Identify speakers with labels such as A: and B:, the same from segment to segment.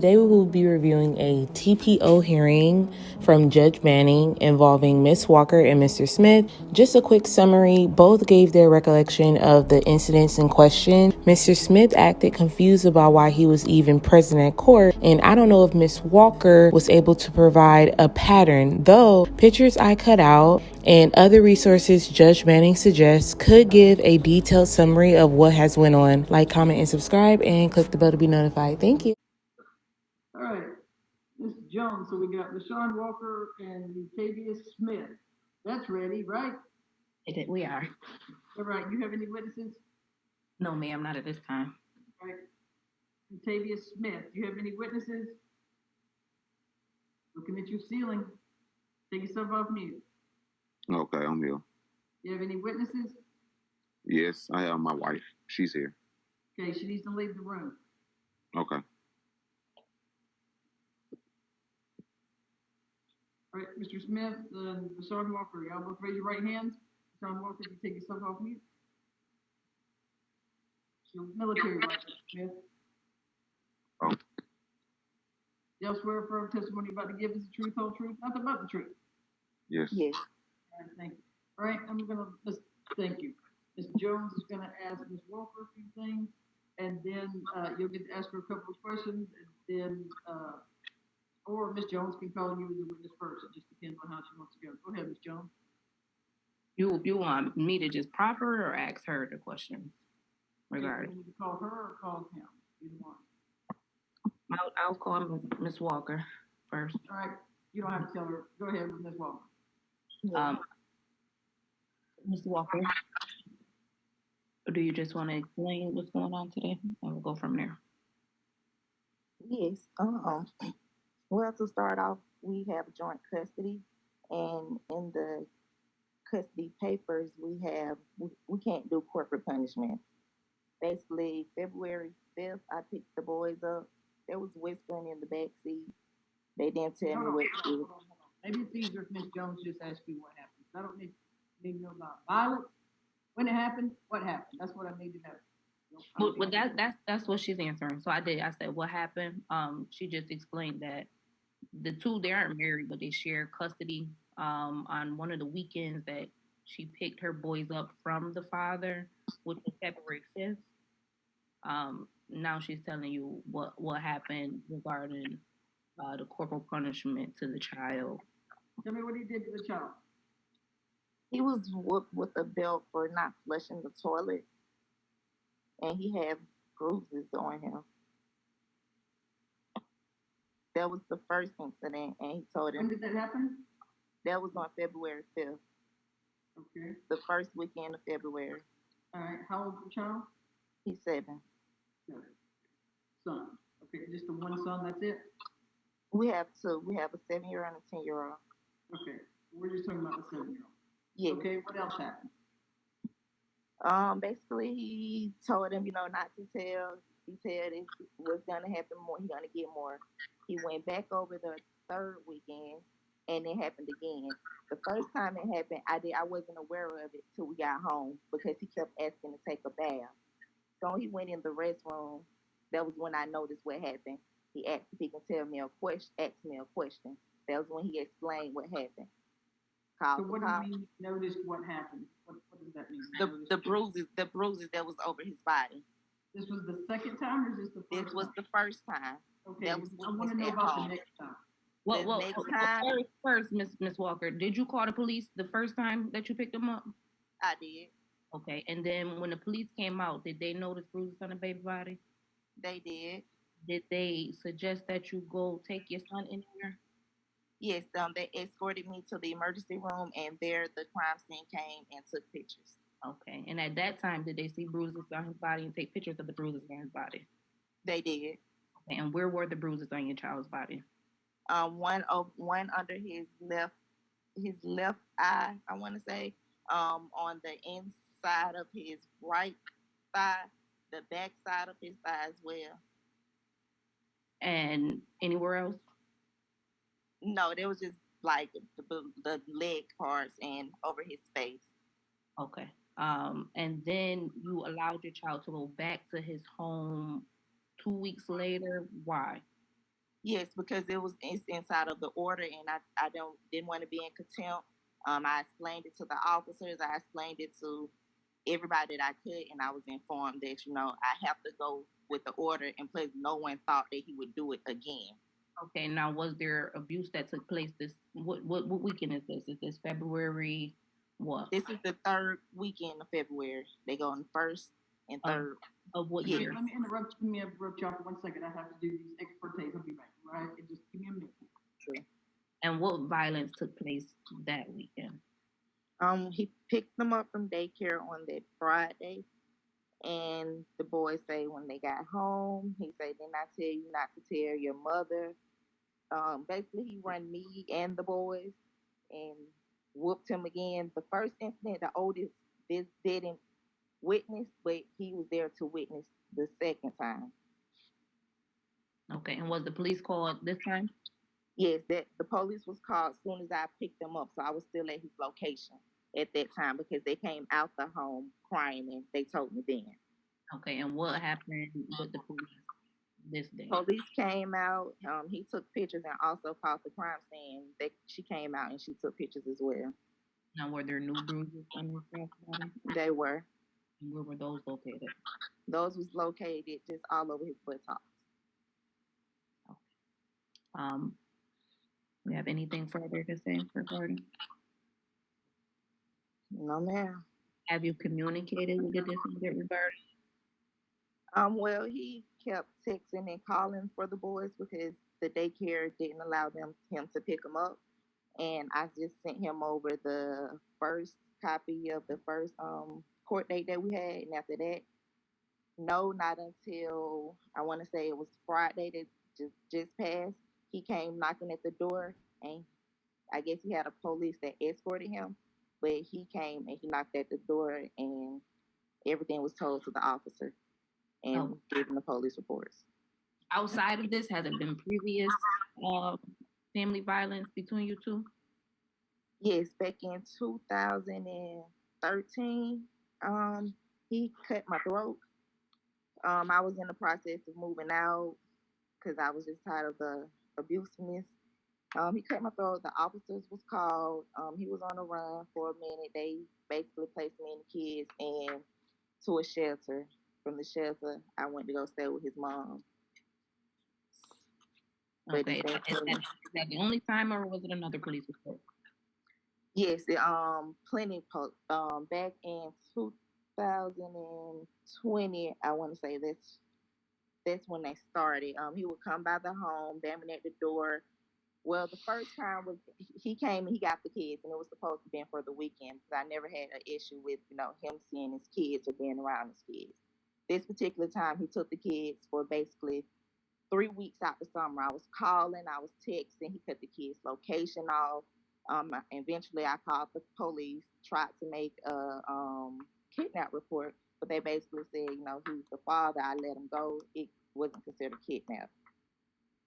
A: Today we will be reviewing a TPO hearing from Judge Manning involving Ms. Walker and Mr. Smith. Just a quick summary, both gave their recollection of the incidents in question. Mr. Smith acted confused about why he was even present at court, and I don't know if Ms. Walker was able to provide a pattern, though pictures I cut out and other resources Judge Manning suggests could give a detailed summary of what has went on. Like, comment, and subscribe, and click the bell to be notified. Thank you.
B: All right, Mr. Jones, so we got LaShawn Walker and Latavius Smith. That's ready, right?
C: We are.
B: All right, you have any witnesses?
C: No, ma'am, not at this time.
B: All right, Latavius Smith, you have any witnesses? Looking at your ceiling. Take yourself off mute.
D: Okay, I'm here.
B: You have any witnesses?
D: Yes, I have my wife. She's here.
B: Okay, she needs to leave the room.
D: Okay.
B: All right, Mr. Smith and LaShawn Walker, y'all both raise your right hands. LaShawn Walker, you take yourself off mute. Your military license, Smith.
D: Oh.
B: Y'all swear firm testimony about to give us the truth, whole truth, nothing but the truth.
D: Yes.
C: Yes.
B: All right, thank you. All right, thank you. Ms. Jones is gonna ask Ms. Walker a few things, and then, you'll get to ask her a couple of questions, and then, or Ms. Jones can call you as a witness first. It just depends on how she wants to go. Go ahead, Ms. Jones.
C: You want me to just prop her or ask her the question regarding?
B: You need to call her or call him, either one.
C: I'll call Ms. Walker first.
B: All right, you don't have to tell her. Go ahead with Ms. Walker.
C: Ms. Walker, do you just want to explain what's going on today, and we'll go from there?
E: Yes. Well, to start off, we have joint custody, and in the custody papers, we can't do corporate punishment. Basically, February 5th, I picked the boys up. There was whispering in the back seat. They didn't tell me what to do.
B: Maybe it's easier if Ms. Jones just asks you what happened. I don't need to know about violence. When it happened, what happened? That's what I need to know.
C: Well, that's what she's answering. So I said, what happened? She just explained that the two, they aren't married, but they share custody. On one of the weekends that she picked her boys up from the father, which was February 5th. Now she's telling you what happened regarding the corporal punishment to the child.
B: Tell me what he did to the child.
E: He was whooped with a belt for not flushing the toilet, and he had bruises on him. That was the first incident, and he told him.
B: When did that happen?
E: That was on February 5th.
B: Okay.
E: The first weekend of February.
B: All right. How old is the child?
E: He's 7.
B: Son. Okay, just the one son, that's it?
E: We have 2. We have a 7-year-old and a 10-year-old.
B: Okay. We're just talking about the 7-year-old.
E: Yeah.
B: Okay, what else happened?
E: Basically he told him, not to tell. He said it was gonna happen more, he's gonna get more. He went back over the third weekend and it happened again. The first time it happened, I wasn't aware of it till we got home because he kept asking to take a bath. So he went in the restroom. That was when I noticed what happened. He asked if he can asked me a question. That was when he explained what happened.
B: So what do you mean you noticed what happened? What does that mean?
E: The bruises that was over his body.
B: This was the second time, or is this the first?
E: This was the first time.
B: Okay, I want to know about the next time.
C: Well, first, Miss Walker, did you call the police the first time that you picked them up?
E: I did.
C: Okay, and then when the police came out, did they notice bruises on the baby body?
E: They did.
C: Did they suggest that you go take your son in there?
E: Yes, they escorted me to the emergency room, and there the crime scene came and took pictures.
C: Okay, and at that time, did they see bruises on his body and take pictures of the bruises on his body?
E: They did.
C: Okay, and where were the bruises on your child's body?
E: One under his left eye, I want to say, on the inside of his right thigh, the back side of his thigh as well.
C: And anywhere else?
E: No, there was just like the leg parts and over his face.
C: Okay. And then you allowed your child to go back to his home 2 weeks later. Why?
E: Yes, because it's inside of the order, and I didn't want to be in contempt. I explained it to the officers. I explained it to everybody that I could, and I was informed that I have to go with the order, and plus no one thought that he would do it again.
C: Okay, now was there abuse that took place this what weekend is this? Is this February what?
E: This is the third weekend of February. They go on first and third.
C: Of what
E: Yes.
C: year?
B: Let me interrupt y'all for 1 second. I have to do these expertise. I'll be back, right? And just give me a minute.
E: Sure.
C: And what violence took place that weekend?
E: He picked them up from daycare on that Friday, and the boys say when they got home, he said, "Didn't I tell you not to tell your mother?" Basically, he run me and the boys and whooped him again. The first incident, the oldest didn't witness, but he was there to witness the second time.
C: Okay, and was the police called this time?
E: Yes, that the police was called as soon as I picked them up, so I was still at his location at that time because they came out the home crying and they told me then.
C: Okay, and what happened with the police this day?
E: Police came out. He took pictures and also called the crime scene. She came out and she took pictures as well.
C: Now, were there new bruises on his body?
E: They were.
C: And where were those located?
E: Those was located just all over his buttocks.
C: Okay. You have anything further to say regarding?
E: No, ma'am.
C: Have you communicated with the defendant regarding?
E: Well, he kept texting and calling for the boys because the daycare didn't allow him to pick them up, and I just sent him over the first copy of the first court date that we had, and after that, no, not until I want to say it was Friday that just passed. He came knocking at the door, and I guess he had a police that escorted him, but he came and he knocked at the door, and everything was told to the officer and given the police reports.
C: Outside of this, has it been previous family violence between you two?
E: Yes, back in 2013, he cut my throat. I was in the process of moving out because I was just tired of the abusiveness. He cut my throat. The officers was called. He was on the run for a minute. They basically placed me and the kids to a shelter. From the shelter, I went to go stay with his mom.
C: Okay, is that the only time, or was it another police report?
E: Yes, plenty. Back in 2020, I want to say that's when they started. He would come by the home, banging at the door. Well, the first time was he came and he got the kids, and it was supposed to be for the weekend because I never had an issue with him seeing his kids or being around his kids. This particular time, he took the kids for basically 3 weeks out the summer. I was calling, I was texting. He cut the kids' location off. Eventually, I called the police, tried to make a kidnap report, but they basically said, he's the father. I let him go. It wasn't considered kidnap.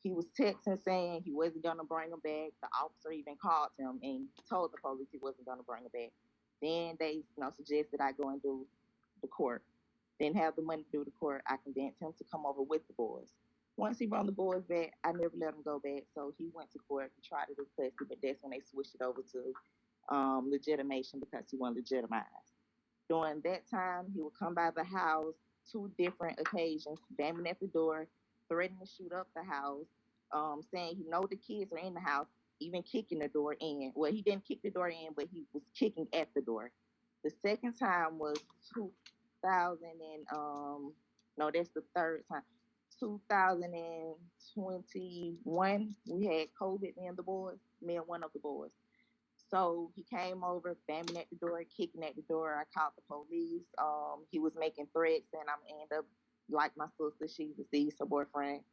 E: He was texting saying he wasn't going to bring him back. The officer even called him and told the police he wasn't going to bring him back. Then they suggested I go and do the court. Didn't have the money to do the court. I convinced him to come over with the boys. Once he brought the boys back, I never let him go back. So he went to court and tried to do custody, but that's when they switched it over to legitimation because he wasn't legitimized. During that time, he would come by the house 2 different occasions, banging at the door, threatening to shoot up the house, saying he know the kids are in the house, even kicking the door in. Well, he didn't kick the door in, but he was kicking at the door. The second time was 2000 and no, that's the third time. 2021, we had COVID, me and one of the boys. So he came over, banging at the door, kicking at the door. I called the police. He was making threats, and I'm end up like my sister. She deceased her boyfriend,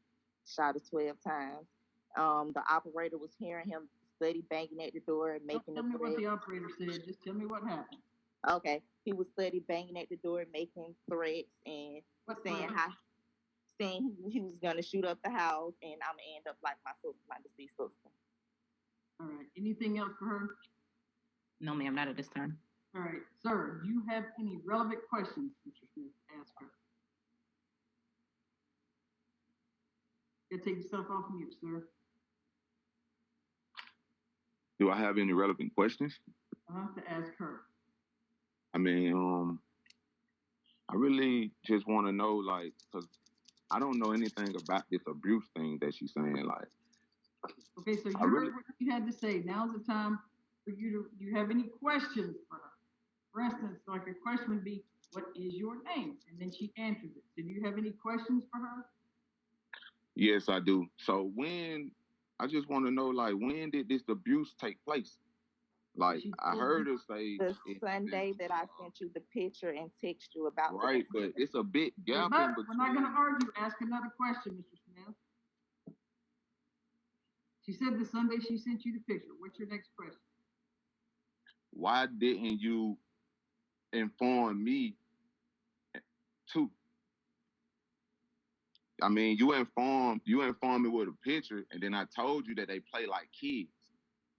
E: shot her 12 times. The operator was hearing him steady banging at the door, making
B: Tell me what the operator said. Just tell me what happened.
E: Okay, he was steady banging at the door, making threats, and saying he was gonna shoot up the house, and I'm gonna end up like my sister, my deceased sister.
B: All right. Anything else for her?
C: No, ma'am, not at this time.
B: All right, sir. Do you have any relevant questions, Mr. Smith? Ask her. You gotta take yourself off mute, sir.
D: Do I have any relevant questions?
B: To ask her.
D: I mean, I really just want to know, like, because I don't know anything about this abuse thing that she's saying. Like,
B: okay, so you heard what you had to say. Now's the time for you to. Do you have any questions for her? For instance, like a question would be, "What is your name?" And then she answers it. So, do you have any questions for her?
D: Yes, I do. So I just want to know, like, when did this abuse take place? Like, I heard her say
E: the Sunday that I sent you the picture and text you about.
D: Right, but it's a big gap in between.
B: We're not going to argue. Ask another question, Mr. Smith. She said the Sunday she sent you the picture. What's your next question?
D: Why didn't you inform me too? I mean, you informed me with a picture, and then I told you that they play like kids.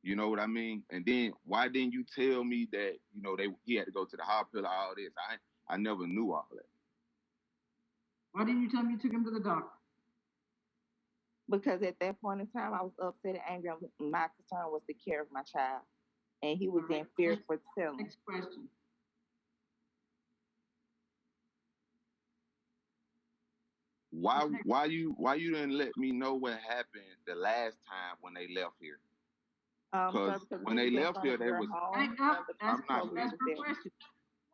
D: You know what I mean? And then why didn't you tell me that he had to go to the hospital, all this? I never knew all that.
B: Why didn't you tell me you took him to the doctor?
E: Because at that point in time, I was upset and angry. My concern was the care of my child, and he was in fear for telling.
B: Next question.
D: Why you didn't let me know what happened the last time when they left here? Because when they left here, they was.
B: Ask her question.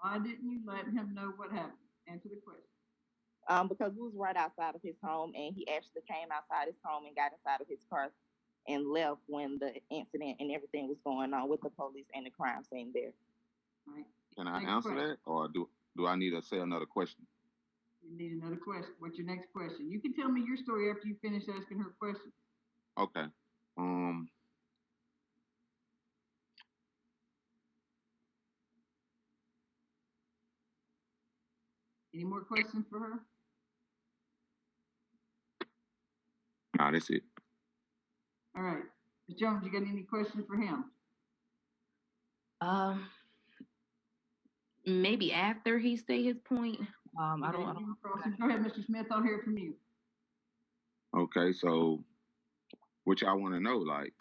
B: Why didn't you let him know what happened? Answer the question.
E: Because we was right outside of his home, and he actually came outside his home and got inside of his car and left when the incident and everything was going on with the police and the crime scene there.
B: Right.
D: Can I answer that, or do I need to say another question?
B: You need another question. What's your next question? You can tell me your story after you finish asking her question.
D: Okay.
B: Any more questions for her?
D: Nah, that's it.
B: All right. Ms. Jones, you got any questions for him?
C: Maybe after he say his point. I don't.
B: Go ahead, Mr. Smith. I'll hear from you.
D: Okay, so what y'all want to know, like,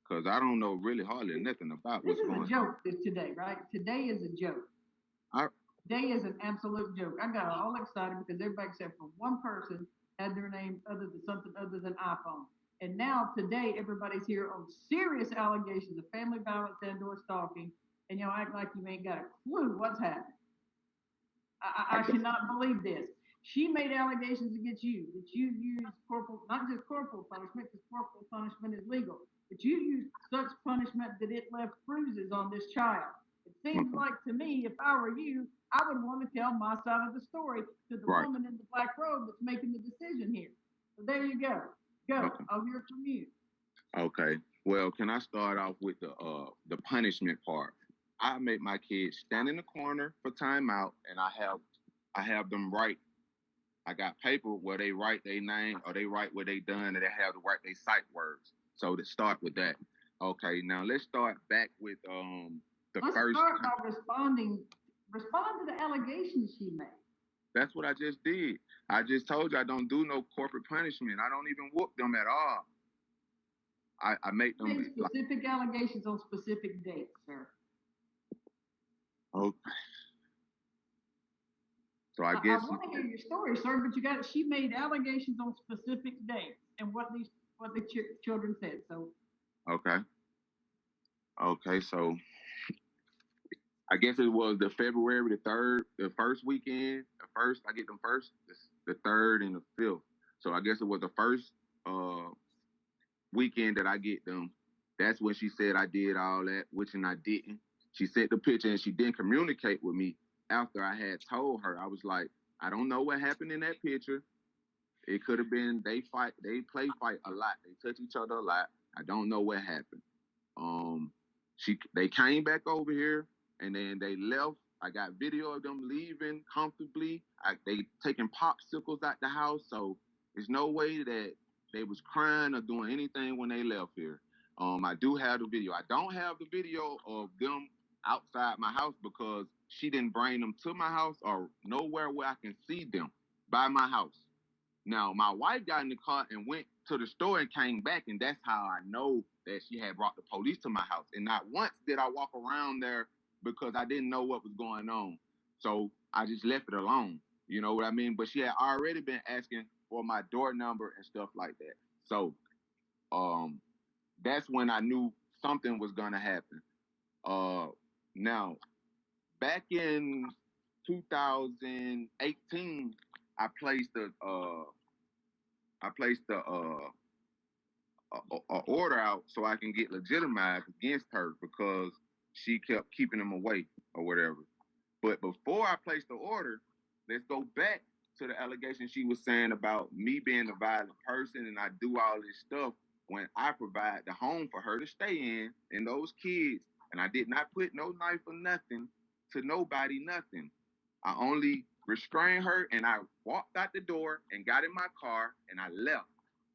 D: because I don't know really hardly nothing about what's going on.
B: This is a joke today, right? Today is a joke. Today is an absolute joke. I got all excited because everybody except for one person had their name something other than iPhone. And now today everybody's here on serious allegations of family violence and/or stalking, and y'all act like you ain't got a clue what's happening. I cannot believe this. She made allegations against you that you used not just corporal punishment, because corporal punishment is legal, but you used such punishment that it left bruises on this child. It seems like to me, if I were you, I would want to tell my side of the story to the woman in the black robe that's making the decision here. So there you go. I'll hear from you.
D: Okay. Well, can I start off with the punishment part? I make my kids stand in the corner for timeout, and I have them write. I got paper where they write their name or they write what they done, and they have to write their sight words. So to start with that. Okay, now let's start back with
B: Let's start by respond to the allegations she made.
D: That's what I just did. I just told you I don't do no corporate punishment. I don't even whoop them at all. I make them
B: specific allegations on specific dates, sir.
D: Okay. So I guess
B: I want to hear your story, sir. But she made allegations on specific dates and what the children said. So.
D: Okay. Okay. So I guess it was the February the 3rd, the first weekend. I get them first, the 3rd and the 5th. So I guess it was the first weekend that I get them. That's when she said I did all that, which I didn't. She sent the picture and she didn't communicate with me after I had told her. I was like, I don't know what happened in that picture. It could have been they play fight a lot. They touch each other a lot. I don't know what happened. They came back over here and then they left. I got video of them leaving comfortably. They taking popsicles out the house, so there's no way that they was crying or doing anything when they left here. I do have the video. I don't have the video of them outside my house because she didn't bring them to my house or nowhere where I can see them by my house. Now, my wife got in the car and went to the store and came back, and that's how I know that she had brought the police to my house. And not once did I walk around there because I didn't know what was going on. So I just left it alone. You know what I mean? But she had already been asking for my door number and stuff like that. So that's when I knew something was gonna happen. Now, back in 2018, I placed a order out so I can get legitimized against her because she kept keeping him away or whatever. But before I placed the order, let's go back to the allegation she was saying about me being a violent person and I do all this stuff when I provide the home for her to stay in and those kids. And I did not put no knife or nothing to nobody, nothing. I only restrained her and I walked out the door and got in my car and I left.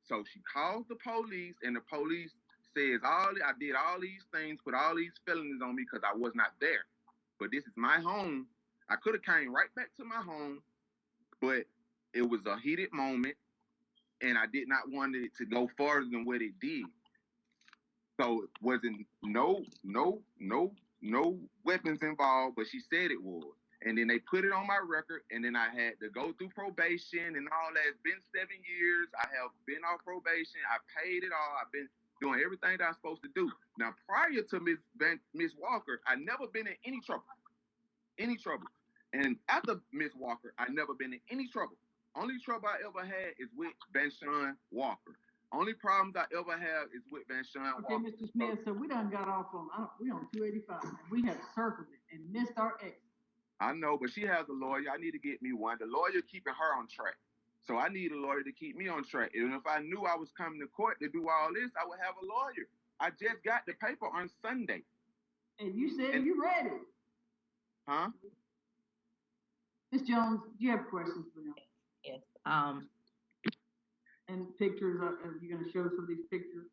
D: So she calls the police and the police says I did all these things, put all these felonies on me because I was not there. But this is my home. I could have came right back to my home, but it was a heated moment and I did not want it to go farther than what it did. So it wasn't no weapons involved, but she said it was. And then they put it on my record, and then I had to go through probation and all that. It's been 7 years. I have been off probation. I paid it all. I've been doing everything that I'm supposed to do. Now, prior to Miss Walker, I never been in any trouble. Any trouble. And after Miss Walker, I never been in any trouble. Only trouble I ever had is with Vanshawn Walker. Only problems I ever have is with Vanshawn
B: Okay,
D: Walker.
B: Mr. Smith, so we done got off on, we on 285, and we have circled it and missed our exit.
D: I know, but she has a lawyer. I need to get me one. The lawyer keeping her on track. So I need a lawyer to keep me on track. And if I knew I was coming to court to do all this, I would have a lawyer. I just got the paper on Sunday.
B: And you said you read it.
D: Huh?
B: Ms. Jones, do you have questions for them?
C: Yes.
B: And pictures, are you going to show some of these pictures?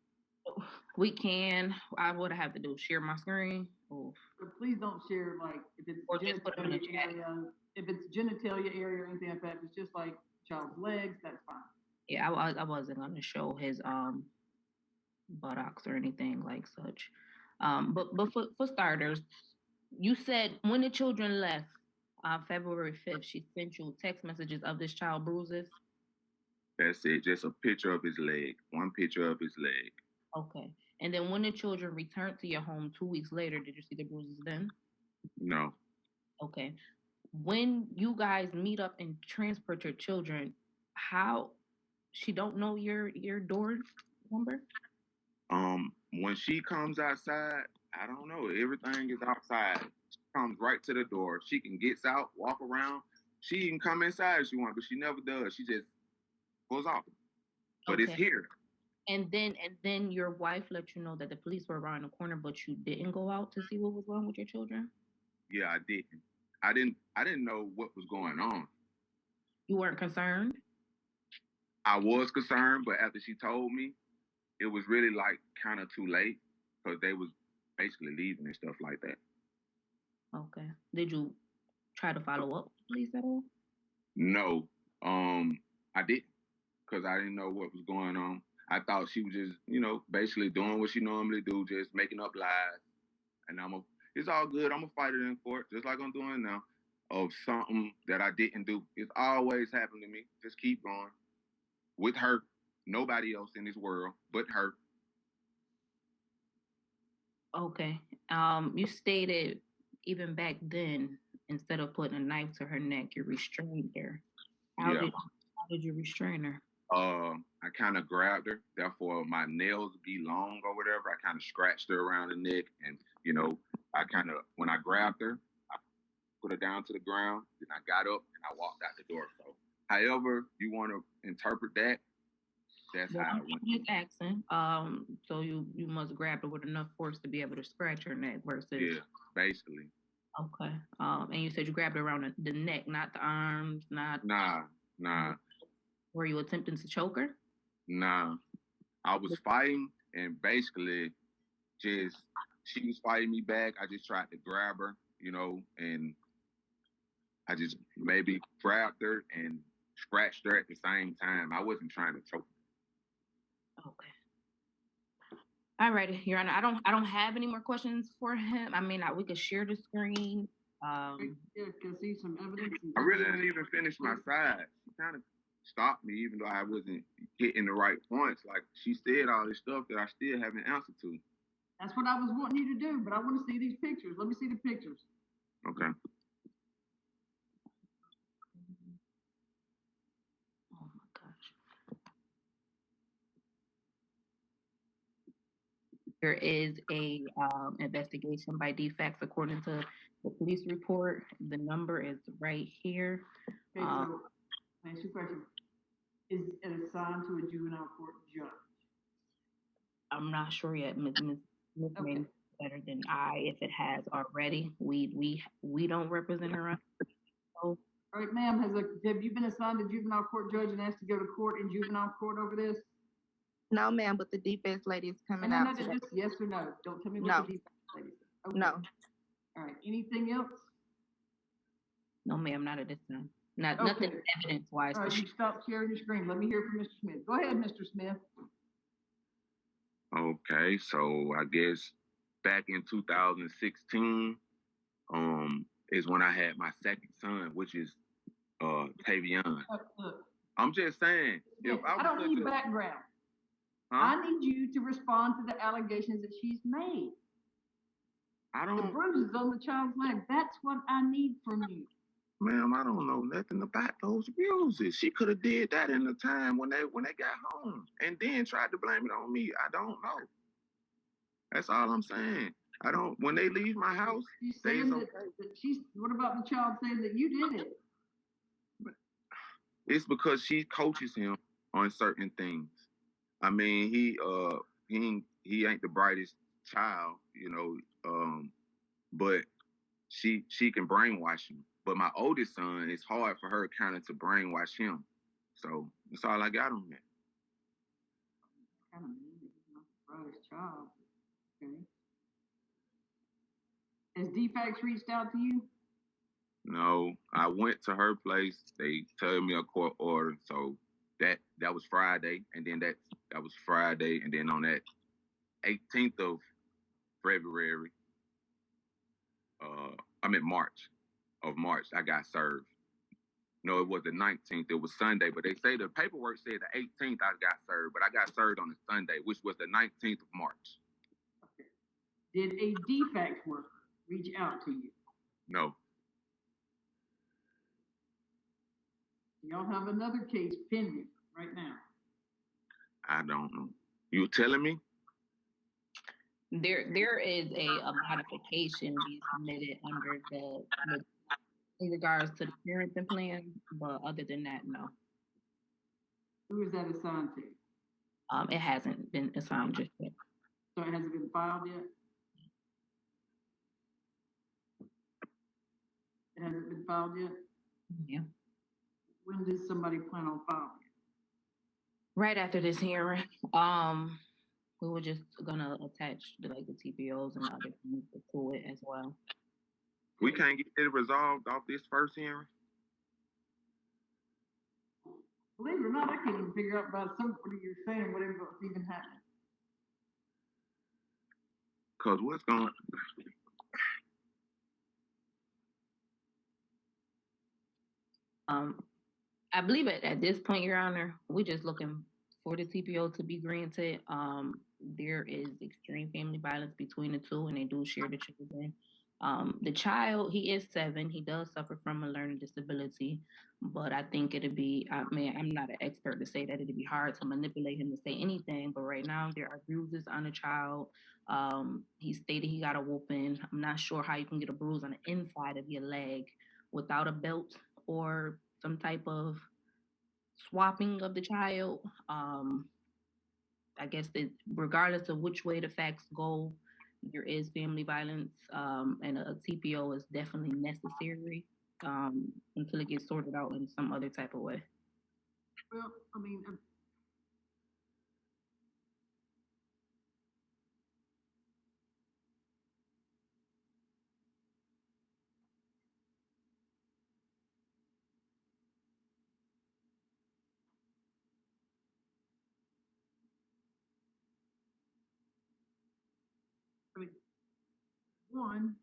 C: We can. What I have to do, share my screen? Oof.
B: But please don't share, like, if it's
C: Or just put them in the chat.
B: if it's genitalia area or anything like that, if it's just like child's legs, that's fine.
C: Yeah, I wasn't going to show his buttocks or anything like such. But for starters, you said when the children left, February 5th, she sent you text messages of this child bruises.
D: That's it. Just a picture of his leg. One picture of his leg.
C: Okay. And then when the children returned to your home 2 weeks later, did you see the bruises then?
D: No.
C: Okay. When you guys meet up and transport your children, how she don't know your door number?
D: When she comes outside, I don't know. Everything is outside. She comes right to the door. She can get out, walk around. She can come inside if she wants, but she never does. She just goes off. But
C: Okay.
D: it's here.
C: And then your wife let you know that the police were around the corner, but you didn't go out to see what was wrong with your children?
D: Yeah, I didn't. I didn't know what was going on.
C: You weren't concerned?
D: I was concerned, but after she told me, it was really like kind of too late because they was basically leaving and stuff like that.
C: Okay. Did you try to follow up with the police at all?
D: No, I didn't because I didn't know what was going on. I thought she was just, basically doing what she normally do, just making up lies. And it's all good. I'm gonna fight it in court, just like I'm doing now, of something that I didn't do. It's always happened to me. Just keep going with her. Nobody else in this world but her.
C: Okay. You stated even back then, instead of putting a knife to her neck, you restrained her. How did you restrain her?
D: I kind of grabbed her. Therefore, my nails be long or whatever. I kind of scratched her around the neck, and I kind of when I grabbed her, I put her down to the ground. Then I got up and I walked out the door. So, however you want to interpret that, that's how it went.
C: Just asking. So you must grab her with enough force to be able to scratch her neck versus.
D: Yeah, basically.
C: Okay. And you said you grabbed her around the neck, not the arms, not.
D: Nah.
C: Were you attempting to choke her?
D: Nah. I was fighting, and basically, she was fighting me back. I just tried to grab her, and I just maybe grabbed her and scratched her at the same time. I wasn't trying to choke.
C: Okay. All right, Your Honor. I don't have any more questions for him. I mean, we could share the screen.
B: Yeah, can see some evidence.
D: I really didn't even finish my side. She kind of stopped me, even though I wasn't hitting the right points. Like, she said all this stuff that I still haven't answered to.
B: That's what I was wanting you to do, but I want to see these pictures. Let me see the pictures.
D: Okay.
C: Oh my gosh. There is a investigation by defects according to the police report. The number is right here.
B: Okay, so I ask you a question. Is it assigned to a juvenile court judge?
C: I'm not sure yet. Ms. May know better than I if it has already. We don't represent her.
B: All right, ma'am. Have you been assigned a juvenile court judge and asked to go to court in juvenile court over this?
E: No, ma'am, but the defense lady is coming out.
B: No, just yes or no. Don't tell me what the defense lady said. Okay.
E: No.
B: All right. Anything else?
C: No, ma'am, not at this time. Nothing evidence-wise.
B: All right, you stop sharing your screen. Let me hear from Mr. Smith. Go ahead, Mr. Smith.
D: Okay, so I guess back in 2016 is when I had my second son, which is Tavion.
B: Look,
D: I'm just saying,
B: if I don't need background. I need you to respond to the allegations that she's made. The bruises on the child's leg. That's what I need from you.
D: Ma'am, I don't know nothing about those bruises. She could have did that in the time when they got home and then tried to blame it on me. I don't know. That's all I'm saying. I don't. When they leave my house,
B: she's saying that she's. What about the child saying that you did it?
D: It's because she coaches him on certain things. I mean, he ain't the brightest child, you know, but she can brainwash him. But my oldest son, it's hard for her kind of to brainwash him. So that's all I got on that.
B: Kind of mean that he's not the brightest child. Okay. Has DFACS reached out to you?
D: No, I went to her place. They told me a court order, so that was Friday, and then that was Friday, and then on that 18th of February, March, I got served. No, it was the 19th. It was Sunday, but they say the paperwork said the 18th I got served, but I got served on the Sunday, which was the 19th of March.
B: Okay. Did a DFACS worker reach out to you?
D: No.
B: Y'all have another case pending right now.
D: I don't know. You telling me?
C: There is a modification being submitted under the in regards to the parenting plan, but other than that, no.
B: Who is that assigned to?
C: It hasn't been assigned just yet.
B: So it hasn't been filed yet? It hasn't been filed yet?
C: Yeah.
B: When does somebody plan on filing it?
C: Right after this hearing. We were just gonna attach the TPOs and other things to it as well.
D: We can't get it resolved off this first hearing?
B: Believe it or not, I can't even figure out about somebody you're saying whatever's even happening.
D: Because what's going
C: on? I believe at this point, Your Honor, we're just looking for the TPO to be granted. There is extreme family violence between the two, and they do share the children. The child, he is 7. He does suffer from a learning disability, but I think it'd be, I'm not an expert to say that it'd be hard to manipulate him to say anything, but right now there are bruises on the child. He stated he got a whooping. I'm not sure how you can get a bruise on the inside of your leg without a belt or some type of swapping of the child. I guess that regardless of which way the facts go, there is family violence, and a TPO is definitely necessary until it gets sorted out in some other type of way.
B: Well, I mean, one,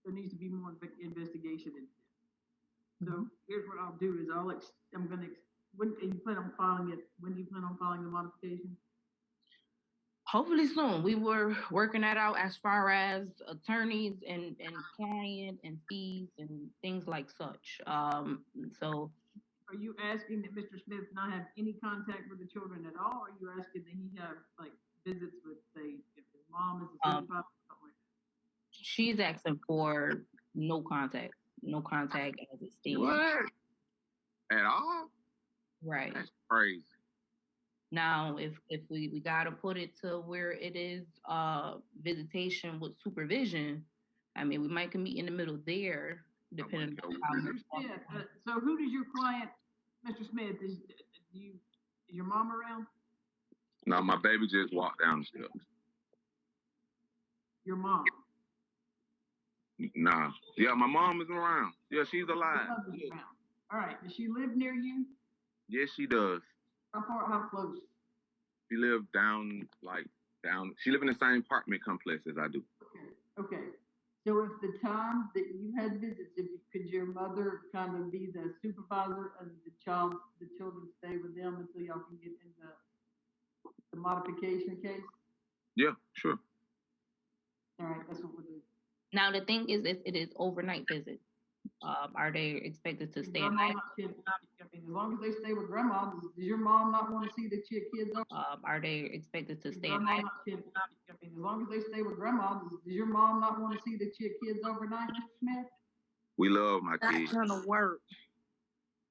B: there needs to be more investigation into it. So here's what I'll do is when do you plan on filing it? When do you plan on filing the modification?
C: Hopefully soon. We were working that out as far as attorneys and client and fees and things like such. So
B: are you asking that Mr. Smith not have any contact with the children at all? Or are you asking that he have like visits with, say, if his mom is a supervisor or something like that?
C: She's asking for no contact as it stands.
D: What? At all?
C: Right.
D: That's crazy.
C: Now, if we gotta put it to where it is visitation with supervision, I mean, we might can meet in the middle there, depending on how much.
B: So who does your client, Mr. Smith, is your mom around?
D: No, my baby just walked down the steps.
B: Your mom?
D: Nah. Yeah, my mom is around. Yeah, she's alive.
B: Yeah. All right. Does she live near you?
D: Yes, she does.
B: How close?
D: She lives down. She lives in the same apartment complex as I do.
B: Okay. So if the time that you had visits, could your mother kind of be the supervisor and the children stay with them until y'all can get into the modification case?
D: Yeah, sure.
B: All right, that's what we'll do.
C: Now the thing is, it is overnight visits. Are they expected to stay at night?
B: I mean, as long as they stay with grandma, does your mom not want to see the kids over?
C: Are they expected to stay at night?
B: I mean, as long as they stay with grandma, does your mom not want to see the kids overnight, Mr. Smith?
D: We love my kids.
E: That's gonna work.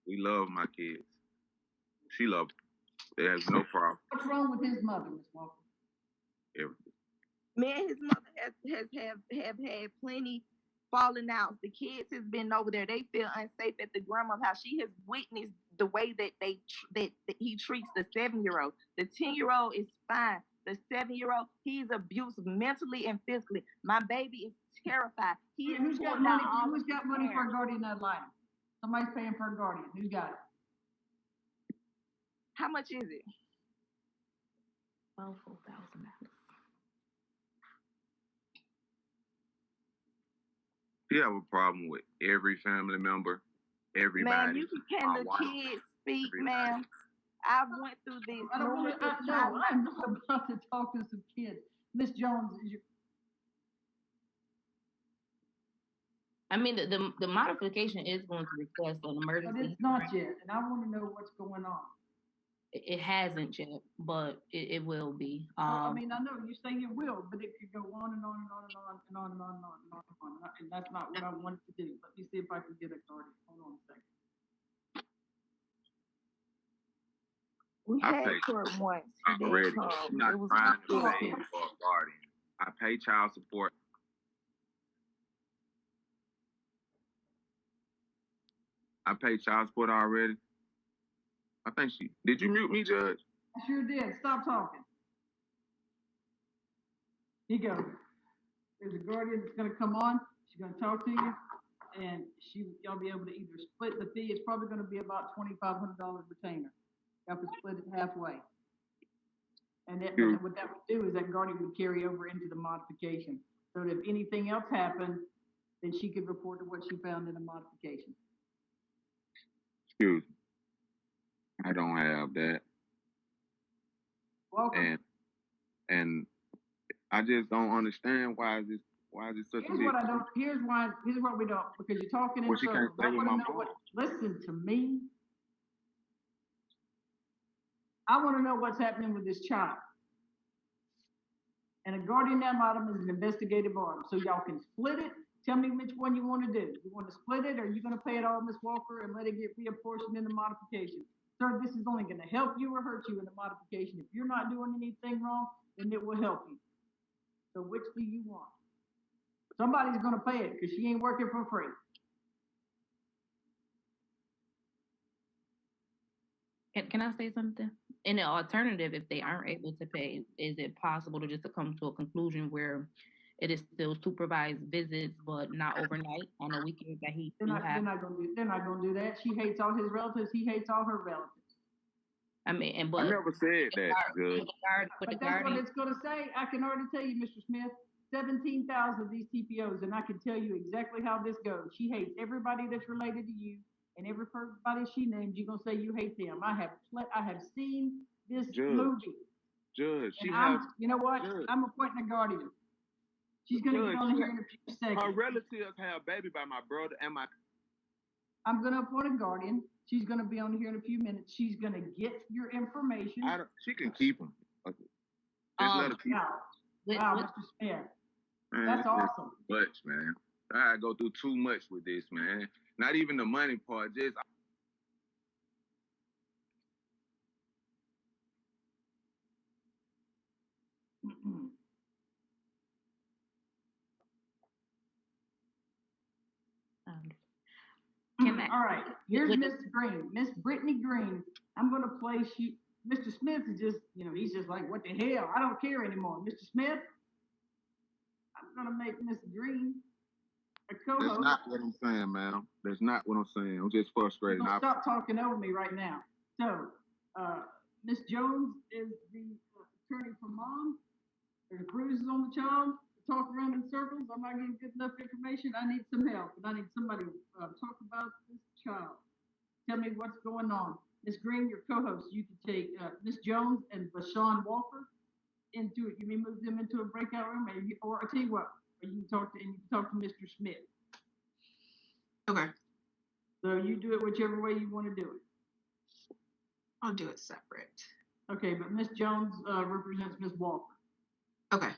D: We love my kids. She loves them. There's no problem.
B: What's wrong with his mother, Ms. Walker?
D: Everything.
E: Man, his mother have had plenty falling out. The kids has been over there. They feel unsafe at the grandma's house. She has witnessed the way that that he treats the 7-year-old. The 10-year-old is fine. The 7-year-old, he's abusive mentally and physically. My baby is terrified.
B: Who's got money? Who's got money for a guardian ad litem? Somebody's paying for a guardian. Who's got it?
E: How much is it?
C: $4,000.
D: You have a problem with every family member, everybody.
E: Man, can the kids speak, man? I went through this.
B: I'm about to talk to some kids. Miss Jones,
C: I mean, the modification is going to request an emergency.
B: But it's not yet, and I want to know what's going on.
C: It hasn't yet, but it will be.
B: I mean, I know you say it will, but it could go on and on and on and on and on and on and on and on and on, and that's not what I wanted to do. Let me see if I can get a guardian. Hold on a second.
E: We had court once.
D: I'm ready. I'm not trying to pay for a guardian. I pay child support. I pay child support already. I think did you mute me, Judge?
B: I sure did. Stop talking. Here you go. There's a guardian that's going to come on. She's going to talk to you, and y'all be able to either split the fee. It's probably going to be about $2,500 retainer. Y'all can split it halfway. And what that would do is that guardian would carry over into the modification. So that if anything else happened, then she could report to what she found in the modification.
D: Excuse me. I don't have that.
B: Welcome.
D: And I just don't understand why is this such a big
B: here's what we don't, because you're talking in circles. Listen to me. I want to know what's happening with this child. And a guardian ad litem is an investigative arm. So y'all can split it. Tell me which one you want to do. You want to split it, or are you going to pay it all, Ms. Walker, and let it get reapportioned in the modification? Sir, this is only going to help you or hurt you in the modification. If you're not doing anything wrong, then it will help you. So which do you want? Somebody's going to pay it because she ain't working for free.
C: Can I say something? In the alternative, if they aren't able to pay, is it possible to come to a conclusion where it is still supervised visits, but not overnight on a weekend that he
B: They're not going to do that. She hates all his relatives. He hates all her relatives.
C: I mean,
D: I never said that. Good.
B: But that's what it's going to say. I can already tell you, Mr. Smith. 17,000 of these TPOs, and I can tell you exactly how this goes. She hates everybody that's related to you, and everybody she names, you're gonna say you hate them. I have seen this movie.
D: Judge,
B: you know what? Judge. I'm appointing a guardian. She's gonna get on here in a few seconds.
D: Her relatives have a baby by my brother and my.
B: I'm gonna appoint a guardian. She's gonna be on here in a few minutes. She's gonna get your information.
D: She can keep them. Okay. Just let her keep them.
B: Wow, Mr. Smith. Man, that's awesome.
D: Much, man. I go through too much with this, man. Not even the money part, just.
B: All right, here's Miss Green, Miss Brittany Green. I'm going to place you. Mr. Smith is just, he's just like, what the hell? I don't care anymore. Mr. Smith, I'm going to make Miss Green a co-host.
D: That's not what I'm saying, man. That's not what I'm saying. I'm just frustrated.
B: Stop talking over me right now. So, Miss Jones is the attorney for mom. There's bruises on the child. Talk around in circles. I'm not getting good enough information. I need some help, and I need somebody to talk about this child. Tell me what's going on. Ms. Green, your co-host, you can take Ms. Jones and Bashawn Walker into it. You may move them into a breakout room, or I tell you what, or you can talk to Mr. Smith.
F: Okay.
B: So you do it whichever way you want to do it.
F: I'll do it separate.
B: Okay, but Ms. Jones represents Ms. Walker.
F: Okay.